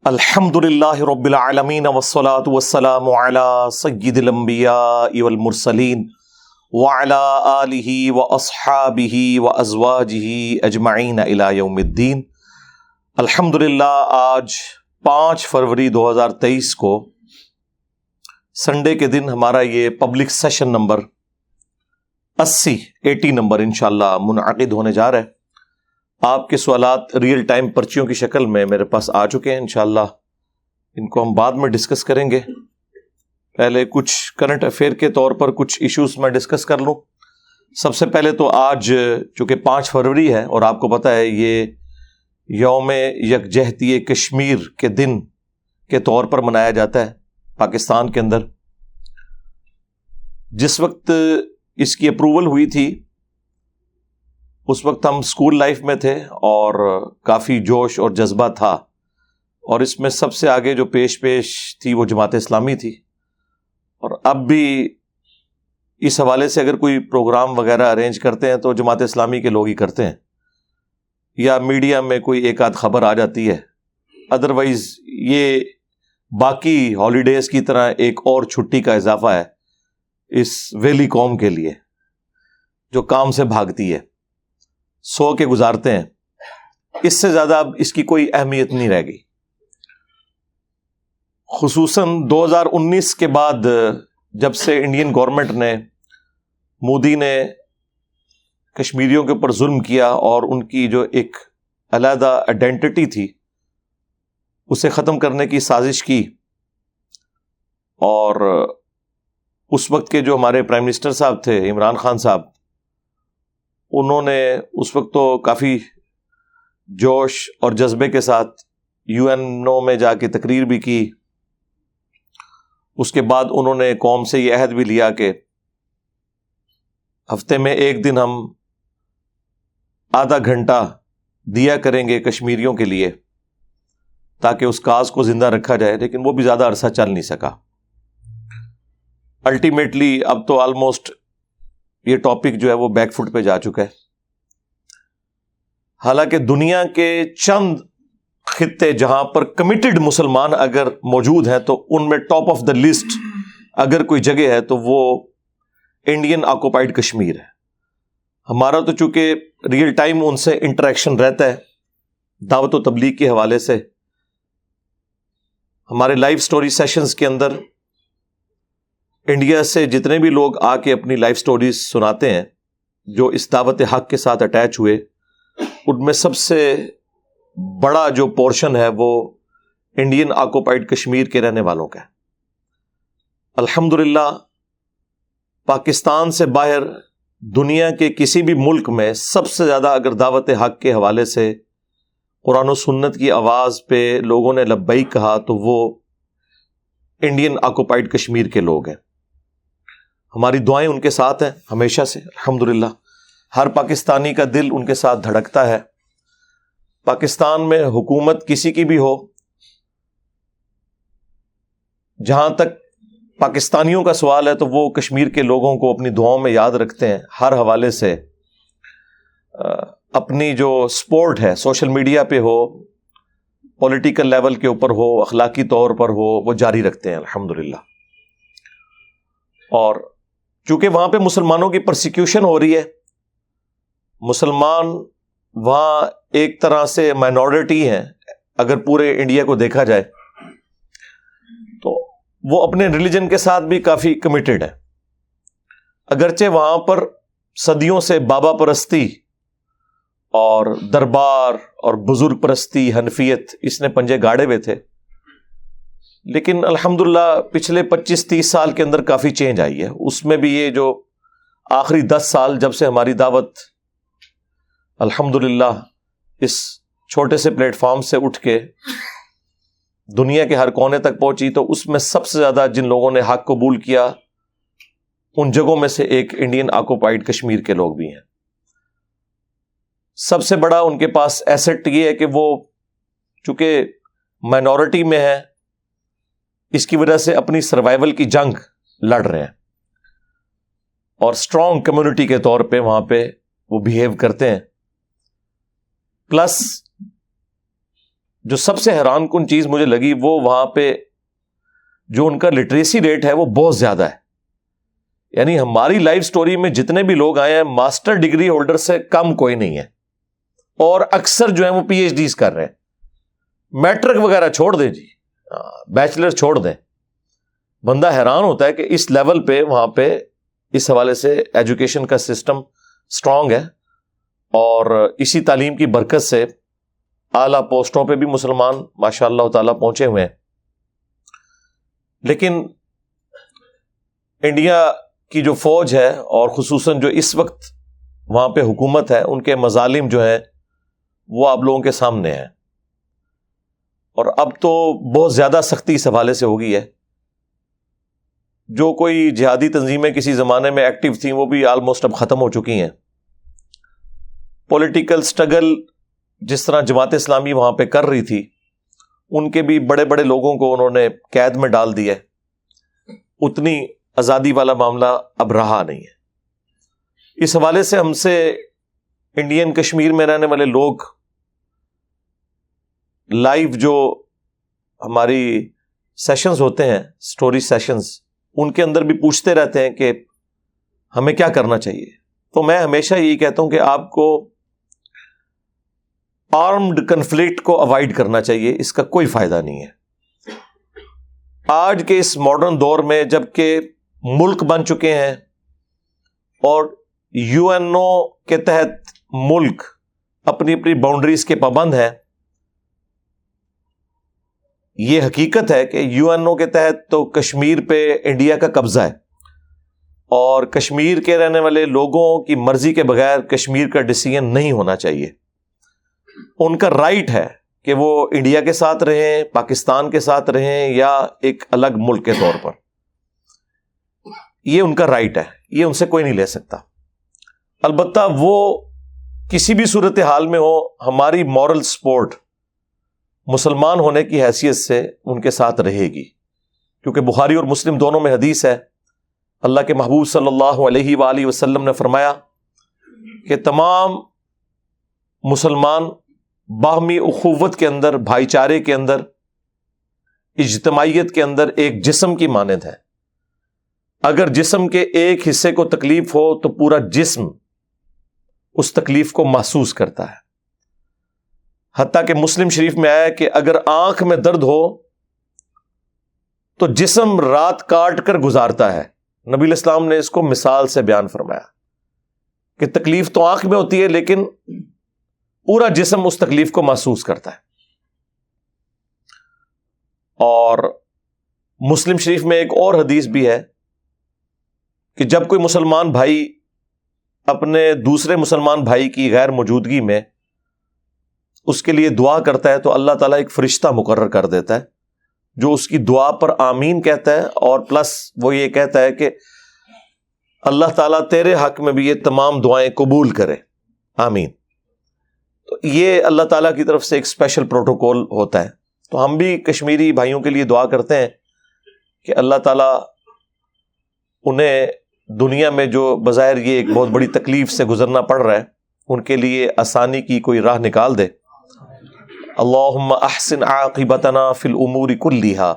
الحمدللہ رب العالمین والصلاة والسلام علی سید الانبیاء والمرسلین وعلی آلہ واصحابہ وازواجہ اجمعین الی یوم الدین۔ الحمدللہ آج 5 فروری 2023 کو سنڈے کے دن ہمارا یہ پبلک سیشن نمبر 80 نمبر انشاءاللہ منعقد ہونے جا رہا ہے۔ آپ کے سوالات ریئل ٹائم پرچیوں کی شکل میں میرے پاس آ چکے ہیں، انشاءاللہ ان کو ہم بعد میں ڈسکس کریں گے۔ پہلے کچھ کرنٹ افیئر کے طور پر کچھ ایشوز میں ڈسکس کر لوں۔ سب سے پہلے تو آج چونکہ 5 فروری ہے اور آپ کو پتہ ہے یہ یوم یکجہتی کشمیر کے دن کے طور پر منایا جاتا ہے پاکستان کے اندر۔ جس وقت اس کی اپروول ہوئی تھی اس وقت ہم اسکول لائف میں تھے اور کافی جوش اور جذبہ تھا، اور اس میں سب سے آگے جو پیش تھی وہ جماعت اسلامی تھی، اور اب بھی اس حوالے سے اگر کوئی پروگرام وغیرہ ارینج کرتے ہیں تو جماعت اسلامی کے لوگ ہی کرتے ہیں، یا میڈیا میں کوئی ایک آدھ خبر آ جاتی ہے، ادروائز یہ باقی ہالیڈیز کی طرح ایک اور چھٹی کا اضافہ ہے اس ویلی قوم کے لیے جو کام سے بھاگتی ہے، سو کے گزارتے ہیں۔ اس سے زیادہ اب اس کی کوئی اہمیت نہیں رہ گئی، خصوصاً 2019 کے بعد جب سے انڈین گورنمنٹ نے، مودی نے کشمیریوں کے اوپر ظلم کیا اور ان کی جو ایک علیحدہ آئیڈینٹی تھی اسے ختم کرنے کی سازش کی، اور اس وقت کے جو ہمارے پرائم منسٹر صاحب تھے عمران خان صاحب، انہوں نے اس وقت تو کافی جوش اور جذبے کے ساتھ UN میں جا کے تقریر بھی کی۔ اس کے بعد انہوں نے قوم سے یہ عہد بھی لیا کہ ہفتے میں ایک دن ہم آدھا گھنٹہ دیا کریں گے کشمیریوں کے لیے تاکہ اس کاز کو زندہ رکھا جائے، لیکن وہ بھی زیادہ عرصہ چل نہیں سکا۔ الٹیمیٹلی اب تو آلموسٹ یہ ٹاپک جو ہے وہ بیک فٹ پہ جا چکا ہے۔ حالانکہ دنیا کے چند خطے جہاں پر کمیٹڈ مسلمان اگر موجود ہیں تو ان میں ٹاپ آف دا لسٹ اگر کوئی جگہ ہے تو وہ انڈین آکوپائڈ کشمیر ہے۔ ہمارا تو چونکہ ریئل ٹائم ان سے انٹریکشن رہتا ہے دعوت و تبلیغ کے حوالے سے، ہمارے لائیو سٹوری سیشنز کے اندر انڈیا سے جتنے بھی لوگ آ کے اپنی لائف سٹوریز سناتے ہیں جو اس دعوت حق کے ساتھ اٹیچ ہوئے، ان میں سب سے بڑا جو پورشن ہے وہ انڈین آکوپائڈ کشمیر کے رہنے والوں کا ہے۔ الحمدللہ پاکستان سے باہر دنیا کے کسی بھی ملک میں سب سے زیادہ اگر دعوت حق کے حوالے سے قرآن و سنت کی آواز پہ لوگوں نے لبیک کہا تو وہ انڈین آکوپائڈ کشمیر کے لوگ ہیں۔ ہماری دعائیں ان کے ساتھ ہیں ہمیشہ سے، الحمدللہ ہر پاکستانی کا دل ان کے ساتھ دھڑکتا ہے۔ پاکستان میں حکومت کسی کی بھی ہو، جہاں تک پاکستانیوں کا سوال ہے تو وہ کشمیر کے لوگوں کو اپنی دعاؤں میں یاد رکھتے ہیں ہر حوالے سے۔ اپنی جو سپورٹ ہے سوشل میڈیا پہ ہو، پولیٹیکل لیول کے اوپر ہو، اخلاقی طور پر ہو، وہ جاری رکھتے ہیں الحمدللہ۔ اور چونکہ وہاں پہ مسلمانوں کی پرسیکیوشن ہو رہی ہے، مسلمان وہاں ایک طرح سے مائنورٹی ہیں اگر پورے انڈیا کو دیکھا جائے، تو وہ اپنے ریلیجن کے ساتھ بھی کافی کمیٹڈ ہے۔ اگرچہ وہاں پر صدیوں سے بابا پرستی اور دربار اور بزرگ پرستی، حنفیت، اس نے پنجے گاڑے ہوئے تھے، لیکن الحمدللہ پچھلے 25-30 سال کے اندر کافی چینج آئی ہے۔ اس میں بھی یہ جو آخری 10 سال جب سے ہماری دعوت الحمدللہ اس چھوٹے سے پلیٹ فارم سے اٹھ کے دنیا کے ہر کونے تک پہنچی، تو اس میں سب سے زیادہ جن لوگوں نے حق قبول کیا ان جگہوں میں سے ایک انڈین آکوپائڈ کشمیر کے لوگ بھی ہیں۔ سب سے بڑا ان کے پاس ایسٹ یہ ہے کہ وہ چونکہ مائنورٹی میں ہے، اس کی وجہ سے اپنی سروائیول کی جنگ لڑ رہے ہیں، اور اسٹرانگ کمیونٹی کے طور پہ وہاں پہ وہ بیہیو کرتے ہیں۔ پلس جو سب سے حیران کن چیز مجھے لگی وہ وہاں پہ جو ان کا لٹریسی ریٹ ہے وہ بہت زیادہ ہے. یعنی ہماری لائف سٹوری میں جتنے بھی لوگ آئے ہیں ماسٹر ڈگری ہولڈر سے کم کوئی نہیں ہے, اور اکثر جو ہیں وہ پی ایچ ڈیز کر رہے ہیں. میٹرک وغیرہ چھوڑ دیں جی, بیچلر چھوڑ دیں. بندہ حیران ہوتا ہے کہ اس لیول پہ وہاں پہ اس حوالے سے ایجوکیشن کا سسٹم سٹرانگ ہے, اور اسی تعلیم کی برکت سے اعلیٰ پوسٹوں پہ بھی مسلمان ماشاء اللہ تعالیٰ پہنچے ہوئے ہیں. لیکن انڈیا کی جو فوج ہے اور خصوصاً جو اس وقت وہاں پہ حکومت ہے, ان کے مظالم جو ہیں وہ آپ لوگوں کے سامنے ہیں, اور اب تو بہت زیادہ سختی اس حوالے سے ہو گئی ہے. جو کوئی جہادی تنظیمیں کسی زمانے میں ایکٹیو تھیں وہ بھی آلموسٹ اب ختم ہو چکی ہیں. پولیٹیکل سٹرگل جس طرح جماعت اسلامی وہاں پہ کر رہی تھی, ان کے بھی بڑے بڑے لوگوں کو انہوں نے قید میں ڈال دیا ہے. اتنی آزادی والا معاملہ اب رہا نہیں ہے. اس حوالے سے ہم سے انڈین کشمیر میں رہنے والے لوگ لائیو جو ہماری سیشنز ہوتے ہیں, سٹوری سیشنز, ان کے اندر بھی پوچھتے رہتے ہیں کہ ہمیں کیا کرنا چاہیے. تو میں ہمیشہ یہی کہتا ہوں کہ آپ کو آرمڈ کنفلکٹ کو اوائڈ کرنا چاہیے, اس کا کوئی فائدہ نہیں ہے. آج کے اس ماڈرن دور میں جب کہ ملک بن چکے ہیں اور یو این او کے تحت ملک اپنی اپنی باؤنڈریز کے پابند ہیں, یہ حقیقت ہے کہ یو این او کے تحت تو کشمیر پہ انڈیا کا قبضہ ہے, اور کشمیر کے رہنے والے لوگوں کی مرضی کے بغیر کشمیر کا ڈیسیژن نہیں ہونا چاہیے. ان کا رائٹ ہے کہ وہ انڈیا کے ساتھ رہیں, پاکستان کے ساتھ رہیں, یا ایک الگ ملک کے طور پر. یہ ان کا رائٹ ہے, یہ ان سے کوئی نہیں لے سکتا. البتہ وہ کسی بھی صورتحال میں ہو, ہماری مورل سپورٹ مسلمان ہونے کی حیثیت سے ان کے ساتھ رہے گی, کیونکہ بخاری اور مسلم دونوں میں حدیث ہے, اللہ کے محبوب صلی اللہ علیہ وآلہ وسلم نے فرمایا کہ تمام مسلمان باہمی اخوت کے اندر, بھائی چارے کے اندر, اجتماعیت کے اندر ایک جسم کی مانند ہے. اگر جسم کے ایک حصے کو تکلیف ہو تو پورا جسم اس تکلیف کو محسوس کرتا ہے. حتیٰ کہ مسلم شریف میں آیا کہ اگر آنکھ میں درد ہو تو جسم رات کاٹ کر گزارتا ہے. نبی علیہ السلام نے اس کو مثال سے بیان فرمایا کہ تکلیف تو آنکھ میں ہوتی ہے لیکن پورا جسم اس تکلیف کو محسوس کرتا ہے. اور مسلم شریف میں ایک اور حدیث بھی ہے کہ جب کوئی مسلمان بھائی اپنے دوسرے مسلمان بھائی کی غیر موجودگی میں اس کے لیے دعا کرتا ہے تو اللہ تعالیٰ ایک فرشتہ مقرر کر دیتا ہے جو اس کی دعا پر آمین کہتا ہے, اور پلس وہ یہ کہتا ہے کہ اللہ تعالیٰ تیرے حق میں بھی یہ تمام دعائیں قبول کرے, آمین. تو یہ اللہ تعالیٰ کی طرف سے ایک اسپیشل پروٹوکول ہوتا ہے. تو ہم بھی کشمیری بھائیوں کے لیے دعا کرتے ہیں کہ اللہ تعالیٰ انہیں دنیا میں جو بظاہر یہ ایک بہت بڑی تکلیف سے گزرنا پڑ رہا ہے ان کے لیے آسانی کی کوئی راہ نکال دے. اللہم احسن عاقبتنا فی الامور کلہا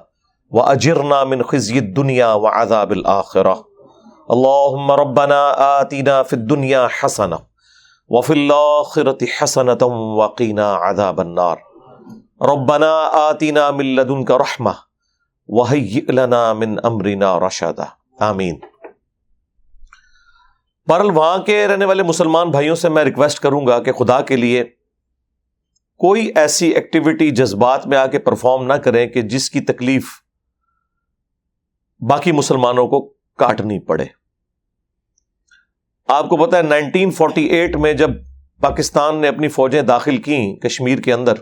واجرنا من خزی الدنیا وعذاب الآخرہ. اللہم ربنا آتنا فی الدنیا حسنہ وفی الآخرۃ حسنۃ وقنا عذاب النار. ربنا آتنا من لدنک رحمہ وہیئ لنا من امرنا رشدا. آمین. بہرحال وہاں کے رہنے والے مسلمان بھائیوں سے میں ریکویسٹ کروں گا کہ خدا کے لیے کوئی ایسی ایکٹیویٹی جذبات میں آ کے پرفارم نہ کریں کہ جس کی تکلیف باقی مسلمانوں کو کاٹنی پڑے. آپ کو پتہ ہے 1948 میں جب پاکستان نے اپنی فوجیں داخل کیں کشمیر کے اندر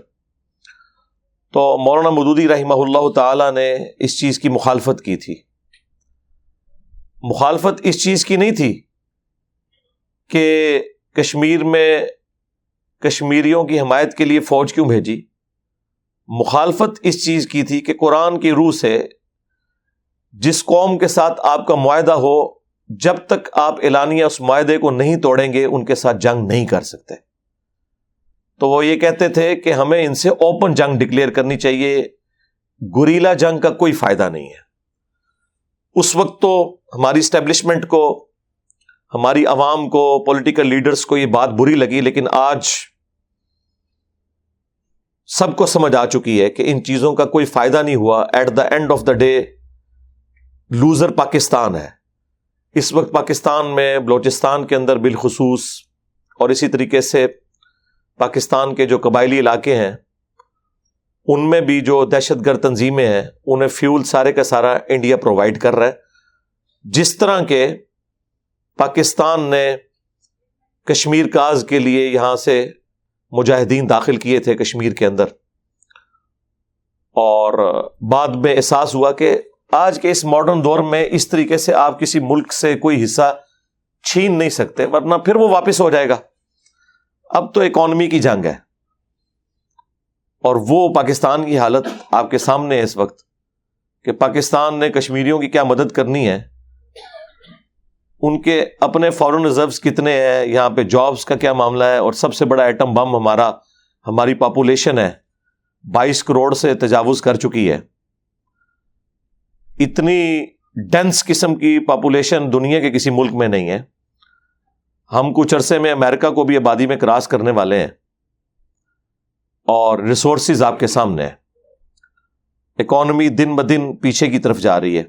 تو مولانا مودودی رحمہ اللہ تعالی نے اس چیز کی مخالفت کی تھی. مخالفت اس چیز کی نہیں تھی کہ کشمیر میں کشمیریوں کی حمایت کے لیے فوج کیوں بھیجی. مخالفت اس چیز کی تھی کہ قرآن کی روح سے جس قوم کے ساتھ آپ کا معاہدہ ہو, جب تک آپ اعلانیہ اس معاہدے کو نہیں توڑیں گے ان کے ساتھ جنگ نہیں کر سکتے. تو وہ یہ کہتے تھے کہ ہمیں ان سے اوپن جنگ ڈکلیئر کرنی چاہیے، گوریلا جنگ کا کوئی فائدہ نہیں ہے۔ اس وقت تو ہماری اسٹیبلشمنٹ کو، ہماری عوام کو، پولیٹیکل لیڈرز کو یہ بات بری لگی، لیکن آج سب کو سمجھ آ چکی ہے کہ ان چیزوں کا کوئی فائدہ نہیں ہوا۔ At the end of the day loser Pakistan ہے۔ اس وقت پاکستان میں، بلوچستان کے اندر بالخصوص، اور اسی طریقے سے پاکستان کے جو قبائلی علاقے ہیں ان میں بھی جو دہشت گرد تنظیمیں ہیں، انہیں فیول سارے کا سارا انڈیا پرووائڈ کر رہا ہے۔ جس طرح کے پاکستان نے کشمیر کاز کے لیے یہاں سے مجاہدین داخل کیے تھے کشمیر کے اندر، اور بعد میں احساس ہوا کہ آج کے اس ماڈرن دور میں اس طریقے سے آپ کسی ملک سے کوئی حصہ چھین نہیں سکتے، ورنہ پھر وہ واپس ہو جائے گا۔ اب تو اکانومی کی جنگ ہے، اور وہ پاکستان کی حالت آپ کے سامنے ہے اس وقت کہ پاکستان نے کشمیریوں کی کیا مدد کرنی ہے، ان کے اپنے فارن ریزروز کتنے ہیں، یہاں پہ جابز کا کیا معاملہ ہے، اور سب سے بڑا ایٹم بم ہماری پاپولیشن ہے، 22 کروڑ سے تجاوز کر چکی ہے۔ اتنی ڈینس قسم کی پاپولیشن دنیا کے کسی ملک میں نہیں ہے۔ ہم کچھ عرصے میں امریکہ کو بھی آبادی میں کراس کرنے والے ہیں، اور ریسورسز آپ کے سامنے ہیں۔ اکانومی دن بدن پیچھے کی طرف جا رہی ہے۔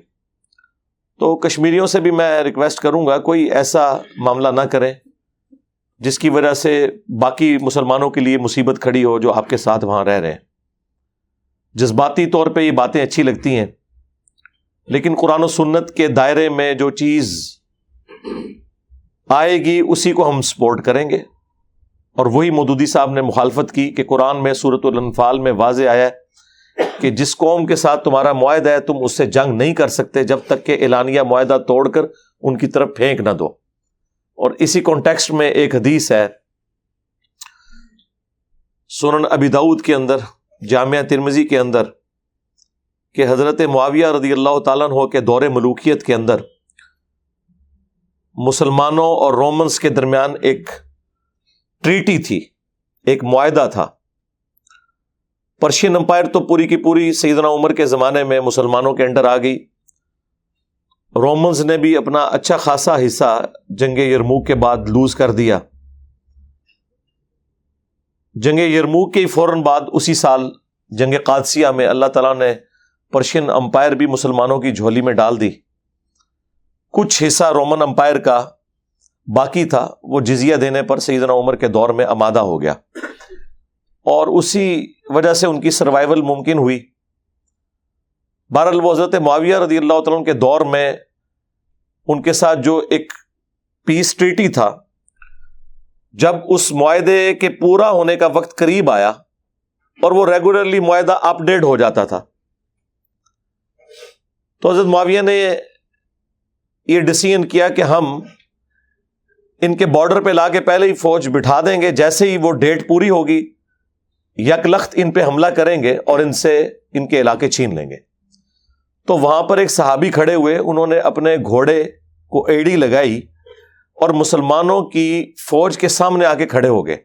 تو کشمیریوں سے بھی میں ریکویسٹ کروں گا، کوئی ایسا معاملہ نہ کریں جس کی وجہ سے باقی مسلمانوں کے لیے مصیبت کھڑی ہو جو آپ کے ساتھ وہاں رہ رہے ہیں۔ جذباتی طور پہ یہ باتیں اچھی لگتی ہیں، لیکن قرآن و سنت کے دائرے میں جو چیز آئے گی اسی کو ہم سپورٹ کریں گے۔ اور وہی مودودی صاحب نے مخالفت کی کہ قرآن میں سورۃ الانفال میں واضح آیا ہے کہ جس قوم کے ساتھ تمہارا معاہدہ ہے تم اس سے جنگ نہیں کر سکتے جب تک کہ اعلانیہ معاہدہ توڑ کر ان کی طرف پھینک نہ دو۔ اور اسی کانٹیکسٹ میں ایک حدیث ہے سنن ابی داؤد کے اندر، جامعہ ترمذی کے اندر، کہ حضرت معاویہ رضی اللہ تعالیٰ عنہ کے دور ملوکیت کے اندر مسلمانوں اور رومنز کے درمیان ایک ٹریٹی تھی، ایک معاہدہ تھا۔ پرشین امپائر تو پوری کی پوری سیدنا عمر کے زمانے میں مسلمانوں کے انڈر آ گئی۔ رومنز نے بھی اپنا اچھا خاصا حصہ جنگ یرموک کے بعد لوز کر دیا۔ جنگ یرموک کے فوراً بعد اسی سال جنگ قادسیہ میں اللہ تعالیٰ نے پرشین امپائر بھی مسلمانوں کی جھولی میں ڈال دی۔ کچھ حصہ رومن امپائر کا باقی تھا، وہ جزیہ دینے پر سیدنا عمر کے دور میں آمادہ ہو گیا، اور اسی وجہ سے ان کی سروائیول ممکن ہوئی۔ بہرحال وہ حضرت معاویہ رضی اللہ تعالیٰ عنہ کے دور میں ان کے ساتھ جو ایک پیس ٹریٹی تھا، جب اس معاہدے کے پورا ہونے کا وقت قریب آیا اور وہ ریگولرلی معاہدہ اپ ڈیٹ ہو جاتا تھا، تو حضرت معاویہ نے یہ ڈیسیژن کیا کہ ہم ان کے بارڈر پہ لا کے پہلے ہی فوج بٹھا دیں گے، جیسے ہی وہ ڈیٹ پوری ہوگی یک لخت ان پہ حملہ کریں گے اور ان سے ان کے علاقے چھین لیں گے۔ تو وہاں پر ایک صحابی کھڑے ہوئے، انہوں نے اپنے گھوڑے کو ایڑی لگائی اور مسلمانوں کی فوج کے سامنے آ کے کھڑے ہو گئے،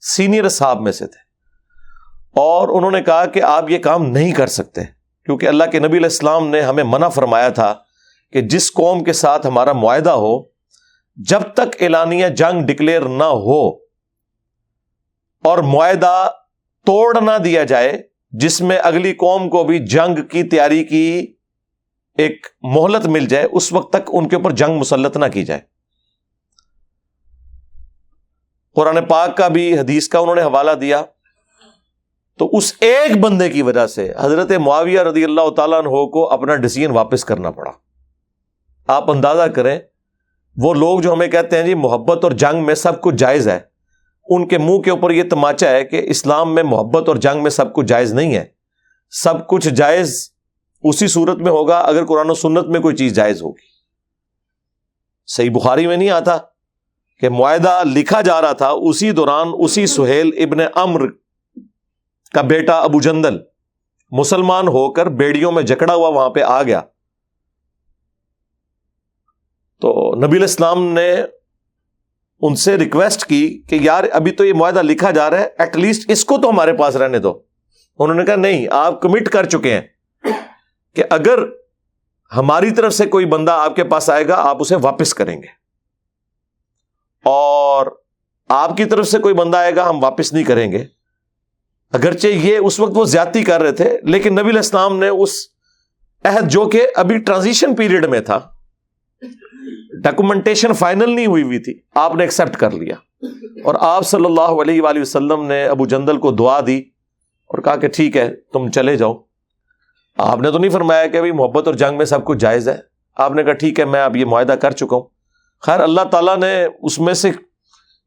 سینئر صاحب میں سے تھے، اور انہوں نے کہا کہ آپ یہ کام نہیں کر سکتے، کیونکہ اللہ کے نبی علیہ السلام نے ہمیں منع فرمایا تھا کہ جس قوم کے ساتھ ہمارا معاہدہ ہو، جب تک اعلانیہ جنگ ڈکلیئر نہ ہو اور معاہدہ توڑ نہ دیا جائے، جس میں اگلی قوم کو بھی جنگ کی تیاری کی ایک مہلت مل جائے، اس وقت تک ان کے اوپر جنگ مسلط نہ کی جائے۔ قرآن پاک کا بھی، حدیث کا انہوں نے حوالہ دیا۔ تو اس ایک بندے کی وجہ سے حضرت معاویہ رضی اللہ تعالیٰ عنہ کو اپنا ڈیسیژن واپس کرنا پڑا۔ آپ اندازہ کریں، وہ لوگ جو ہمیں کہتے ہیں جی محبت اور جنگ میں سب کچھ جائز ہے، ان کے منہ کے اوپر یہ تماچا ہے کہ اسلام میں محبت اور جنگ میں سب کچھ جائز نہیں ہے۔ سب کچھ جائز اسی صورت میں ہوگا اگر قرآن و سنت میں کوئی چیز جائز ہوگی۔ صحیح بخاری میں نہیں آتا کہ معاہدہ لکھا جا رہا تھا، اسی دوران اسی سہیل ابن عمرو کا بیٹا ابو جندل مسلمان ہو کر بیڑیوں میں جکڑا ہوا وہاں پہ آ گیا۔ تو نبی علیہ السلام نے ان سے ریکویسٹ کی کہ یار ابھی تو یہ معاہدہ لکھا جا رہا ہے, ایٹ لیسٹ اس کو تو ہمارے پاس رہنے دو. انہوں نے کہا نہیں, آپ کمٹ کر چکے ہیں کہ اگر ہماری طرف سے کوئی بندہ آپ کے پاس آئے گا آپ اسے واپس کریں گے, اور آپ کی طرف سے کوئی بندہ آئے گا ہم واپس نہیں کریں گے. اگرچہ یہ اس وقت وہ زیادتی کر رہے تھے, لیکن نبی علیہ السلام نے اس عہد جو کہ ابھی ٹرانزیشن پیریڈ میں تھا, ڈاکومنٹیشن فائنل نہیں ہوئی تھی, آپ نے ایکسپٹ کر لیا. اور آپ صلی اللہ علیہ وآلہ وسلم نے ابو جندل کو دعا دی اور کہا کہ ٹھیک ہے تم چلے جاؤ. آپ نے تو نہیں فرمایا کہ بھائی محبت اور جنگ میں سب کچھ جائز ہے, آپ نے کہا ٹھیک ہے میں اب یہ معاہدہ کر چکا ہوں. خیر اللہ تعالیٰ نے اس میں سے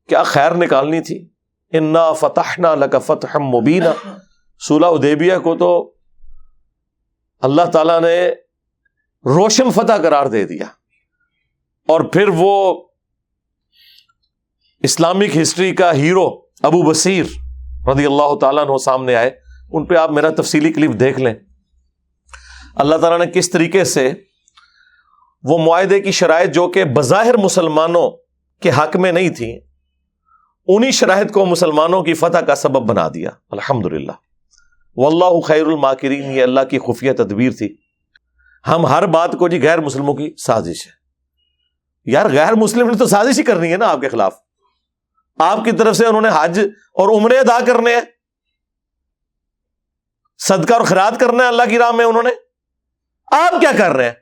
کیا خیر نکالنی تھی. انا فتحنا لک فتحا مبینا, صلح حدیبیہ کو تو اللہ تعالیٰ نے روشن فتح قرار دے دیا, اور پھر وہ اسلامک ہسٹری کا ہیرو ابو بصیر رضی اللہ تعالیٰ عنہ سامنے آئے. ان پہ آپ میرا تفصیلی کلپ دیکھ لیں. اللہ تعالیٰ نے کس طریقے سے وہ معاہدے کی شرائط جو کہ بظاہر مسلمانوں کے حق میں نہیں تھیں, انہی شرائط کو مسلمانوں کی فتح کا سبب بنا دیا. الحمدللہ واللہ خیر الماکرین, یہ اللہ کی خفیہ تدبیر تھی. ہم ہر بات کو جی غیر مسلموں کی سازش ہے, یار غیر مسلم نے تو سازش ہی کرنی ہے نا آپ کے خلاف. آپ کی طرف سے انہوں نے حج اور عمرے ادا کرنے ہیں, صدقہ اور خیرات کرنا ہے اللہ کی راہ میں انہوں نے, آپ کیا کر رہے ہیں؟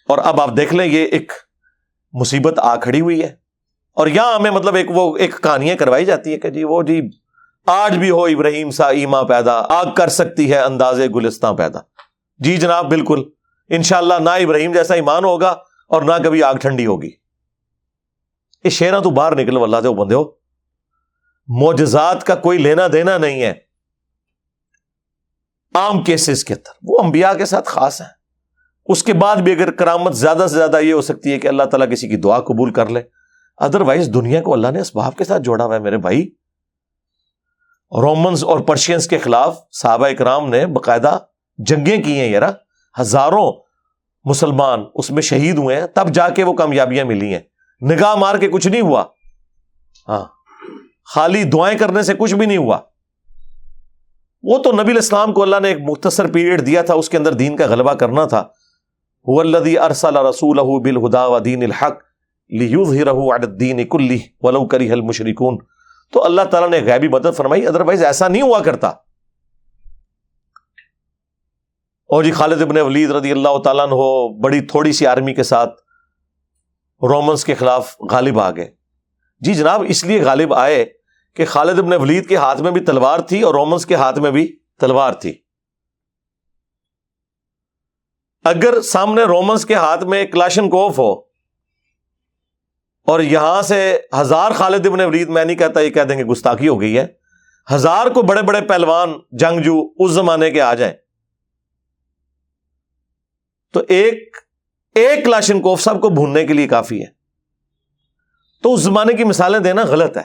اور اب آپ دیکھ لیں یہ ایک مصیبت آ کھڑی ہوئی ہے, اور یہاں ہمیں مطلب ایک کہانیاں کروائی جاتی ہے کہ جی وہ جی آج بھی ہو ابراہیم سا ایمان پیدا, آگ کر سکتی ہے اندازے گلستان پیدا. جی جناب بالکل, انشاءاللہ نہ ابراہیم جیسا ایمان ہوگا اور نہ کبھی آگ ٹھنڈی ہوگی. یہ شیرہ تو باہر نکل واللہ سے بندے ہو, معجزات کا کوئی لینا دینا نہیں ہے. عام کیسز کے اندر وہ انبیاء کے ساتھ خاص ہیں. اس کے بعد بھی اگر کرامت زیادہ سے زیادہ یہ ہو سکتی ہے کہ اللہ تعالیٰ کسی کی دعا قبول کر لے, ادروائز دنیا کو اللہ نے اسباب کے ساتھ جوڑا ہوا ہے میرے بھائی. رومنز اور پرشینز کے خلاف صحابہ اکرام نے باقاعدہ جنگیں کی ہیں یار, ہزاروں مسلمان اس میں شہید ہوئے ہیں, تب جا کے وہ کامیابیاں ملی ہیں. نگاہ مار کے کچھ نہیں ہوا, ہاں خالی دعائیں کرنے سے کچھ بھی نہیں ہوا. وہ تو نبی علیہ السلام کو اللہ نے ایک مختصر پیریڈ دیا تھا, اس کے اندر دین کا غلبہ کرنا تھا. هو الذی ارسل رسولہ بالہدی ودین الحق لیظہرہ علی الدین کلہ ولو کرہ المشرکون. تو اللہ تعالیٰ نے غیبی مدد فرمائی, ادروائز ایسا نہیں ہوا کرتا. اور جی خالد ابن ولید رضی اللہ تعالیٰ عنہ بڑی تھوڑی سی آرمی کے ساتھ رومنز کے خلاف غالب آ گئے. جی جناب اس لیے غالب آئے کہ خالد ابن ولید کے ہاتھ میں بھی تلوار تھی اور رومنز کے ہاتھ میں بھی تلوار تھی. اگر سامنے رومنز کے ہاتھ میں کلاشن کوف ہو اور یہاں سے 1000 خالد ابن ولید, میں نہیں کہتا یہ کہہ دیں گے گستاخی ہو گئی ہے, 1000 کو بڑے بڑے پہلوان جنگجو اس زمانے کے آ جائیں, تو ایک کلاشن کوف سب کو بھوننے کے لیے کافی ہے. تو اس زمانے کی مثالیں دینا غلط ہے.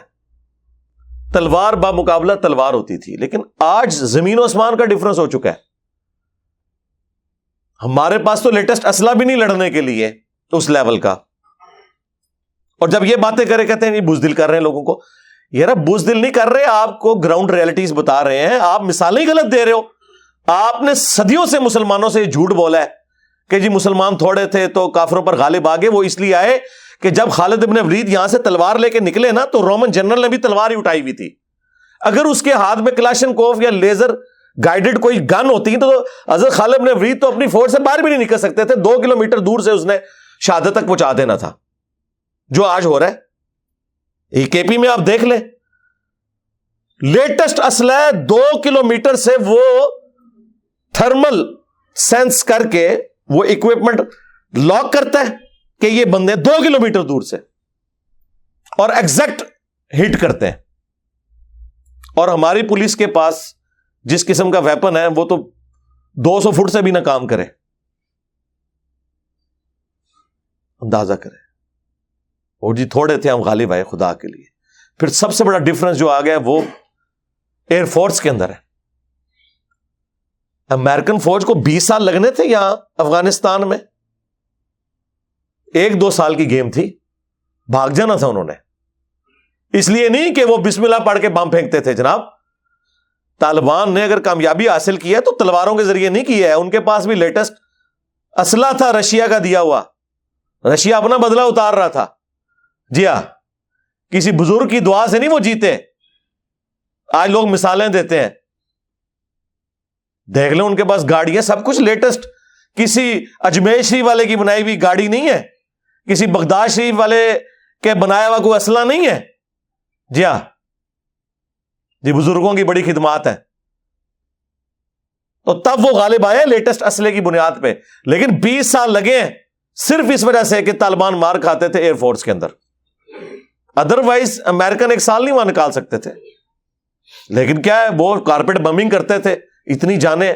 تلوار بامقابلہ تلوار ہوتی تھی, لیکن آج زمین و آسمان کا ڈفرنس ہو چکا ہے. ہمارے پاس تو لیٹسٹ اسلحہ بھی نہیں لڑنے کے لیے اس لیول کا, اور جب یہ باتیں کرے کہتے ہیں بزدل کر رہے ہیں لوگوں کو. یار بزدل نہیں کر رہے, آپ کو گراؤنڈ ریئلٹیز بتا رہے ہیں, آپ مثالیں ہی غلط دے رہے ہو. آپ نے صدیوں سے مسلمانوں سے جھوٹ بولا ہے کہ جی مسلمان تھوڑے تھے تو کافروں پر غالب آ گئے. وہ اس لیے آئے کہ جب خالد ابن ولید یہاں سے تلوار لے کے نکلے نا, تو رومن جنرل نے بھی تلوار ہی اٹھائی ہوئی تھی. اگر اس کے ہاتھ میں کلاشن کوف یا لیزر گائیڈڈ کوئی گن ہوتی تو حضرت خالد ابن ولید تو اپنی فورس سے باہر بھی نہیں نکل سکتے تھے. 2 کلومیٹر دور سے اس نے شہادت تک پہنچا دینا تھا, جو آج ہو رہا ہے. کے پی میں آپ دیکھ لیں, لیٹسٹ اسلحہ 2 کلومیٹر سے وہ تھرمل سینس کر کے وہ اکوپمنٹ لاک کرتا ہے کہ یہ بندے 2 کلومیٹر دور سے, اور ایگزیکٹ ہٹ کرتے ہیں. اور ہماری پولیس کے پاس جس قسم کا ویپن ہے وہ تو 200 فٹ سے بھی نہ کام کرے, اندازہ کرے. اور جی تھوڑے تھے ہم غالب آئے خدا کے لیے. پھر سب سے بڑا ڈفرنس جو آ گیا وہ ایئر فورس کے اندر ہے. امریکن فوج کو 20 سال لگنے تھے یہاں افغانستان میں, 1-2 سال کی گیم تھی، بھاگ جانا تھا انہوں نے. اس لیے نہیں کہ وہ بسم اللہ پڑھ کے بم پھینکتے تھے جناب. طالبان نے اگر کامیابی حاصل کی ہے تو تلواروں کے ذریعے نہیں کی ہے. ان کے پاس بھی لیٹسٹ اسلحہ تھا رشیا کا دیا ہوا. رشیا اپنا بدلہ اتار رہا تھا. جی ہاں، کسی بزرگ کی دعا سے نہیں وہ جیتے. آج لوگ مثالیں دیتے ہیں، دیکھ لیں ان کے پاس گاڑیاں سب کچھ لیٹسٹ. کسی اجمیر شریف والے کی بنائی ہوئی گاڑی نہیں ہے، کسی بغداد شریف والے کے بنایا ہوا کوئی اسلحہ نہیں ہے. جی ہاں جی، بزرگوں کی بڑی خدمات ہیں. تو تب وہ غالب آئے لیٹسٹ اسلحے کی بنیاد پہ. لیکن 20 سال لگے ہیں صرف اس وجہ سے کہ طالبان مار کھاتے تھے ایئر فورس کے اندر. ادروائز امریکن 1 سال نہیں وہاں نکال سکتے تھے. لیکن کیا ہے، وہ کارپیٹ بمبنگ کرتے تھے، اتنی جانیں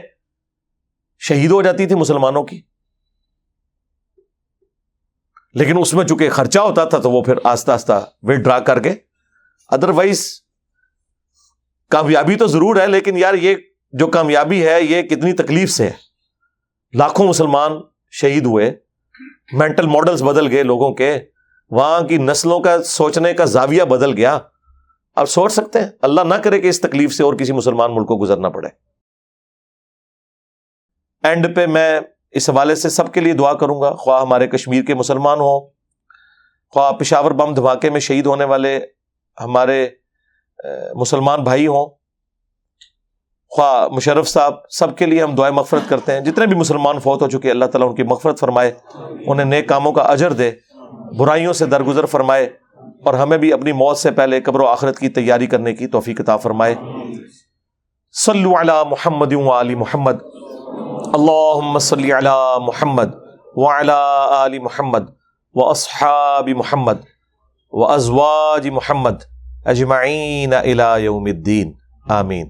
شہید ہو جاتی تھی مسلمانوں کی. لیکن اس میں چونکہ خرچہ ہوتا تھا تو وہ پھر آہستہ آہستہ ود ڈرا کر کے. ادروائز کامیابی تو ضرور ہے، لیکن یار یہ جو کامیابی ہے یہ کتنی تکلیف سے ہے. لاکھوں مسلمان شہید ہوئے، مینٹل ماڈلز بدل گئے لوگوں کے، وہاں کی نسلوں کا سوچنے کا زاویہ بدل گیا. آپ سوچ سکتے ہیں، اللہ نہ کرے کہ اس تکلیف سے اور کسی مسلمان ملک کو گزرنا پڑے. اینڈ پہ میں اس حوالے سے سب کے لیے دعا کروں گا، خواہ ہمارے کشمیر کے مسلمان ہوں، خواہ پشاور بم دھماکے میں شہید ہونے والے ہمارے مسلمان بھائی ہوں، خواہ مشرف صاحب، سب کے لیے ہم دعائیں مغفرت کرتے ہیں. جتنے بھی مسلمان فوت ہو چکے، اللہ تعالیٰ ان کی مغفرت فرمائے، انہیں نیک کاموں کا اجر دے، برائیوں سے درگزر فرمائے، اور ہمیں بھی اپنی موت سے پہلے قبر و آخرت کی تیاری کرنے کی توفیق عطا فرمائے. صلو علی محمد وآل محمد، اللہم صلی علی محمد وعلی آل محمد واصحاب محمد وازواج محمد اجمعین الی یوم الدین. آمین.